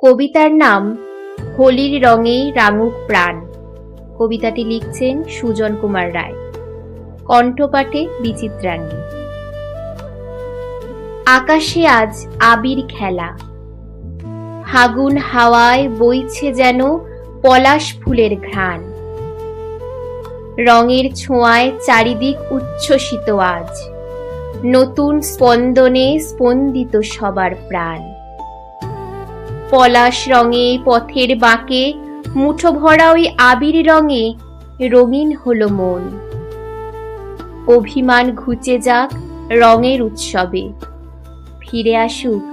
কবিতার নাম হোলির রঙে রাঙুক প্রাণ। কবিতাটি লিখছেন সুজন কুমার রায়, কণ্ঠপাঠে বিচিত্রাঙ্গী। আকাশে আজ আবির খেলা, ফাগুন হাওয়ায় বইছে যেন পলাশ ফুলের ঘ্রাণ। রঙের ছোঁয়ায় চারিদিক উচ্ছ্বসিত আজ, নতুন স্পন্দনে স্পন্দিত সবার প্রাণ। পলাশ রঙে পথের বাঁকে মুঠো ভরা ওই আবির রঙে রঙিন হলো মন। অভিমান ঘুচে যাক রঙের উৎসবে, ফিরে আসুক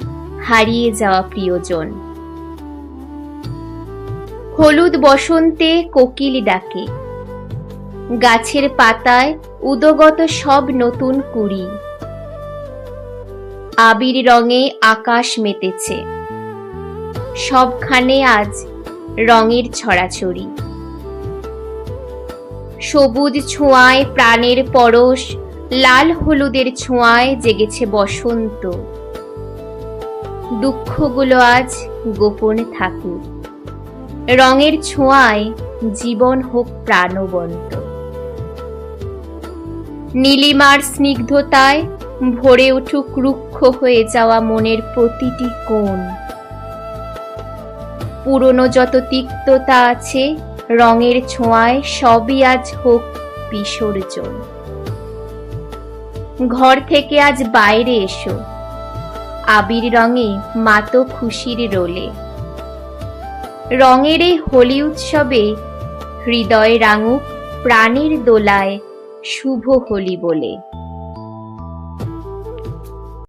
হারিয়ে যাওয়া প্রিয়জন। হলুদ বসন্তে কোকিল ডাকে, গাছের পাতায় উদগত সব নতুন কুড়ি। আবির রঙে আকাশ মেতেছে, সবখানে আজ রঙের ছড়াছড়ি। সবুজ ছোঁয়ায় প্রাণের পরশ, লাল হলুদের ছোঁয়ায় জেগেছে বসন্ত। দুঃখগুলো আজ গোপনে থাকুক, রঙের ছোঁয়ায় জীবন হোক প্রাণবন্ত। নীলিমার স্নিগ্ধতায় ভরে উঠুক রুক্ষ হয়ে যাওয়া মনের প্রতিটি কোণ। পুরনো যত তিক্ততা আছে রঙের ছোঁয়ায় সবই আজ হোক বিসর্জন। ঘর থেকে আজ বাইরে এসো, আবির রঙে মাতো খুশির রোলে। রঙের এই হোলি উৎসবে হৃদয় রাঙুক প্রাণের দোলায় শুভ হোলি বলে।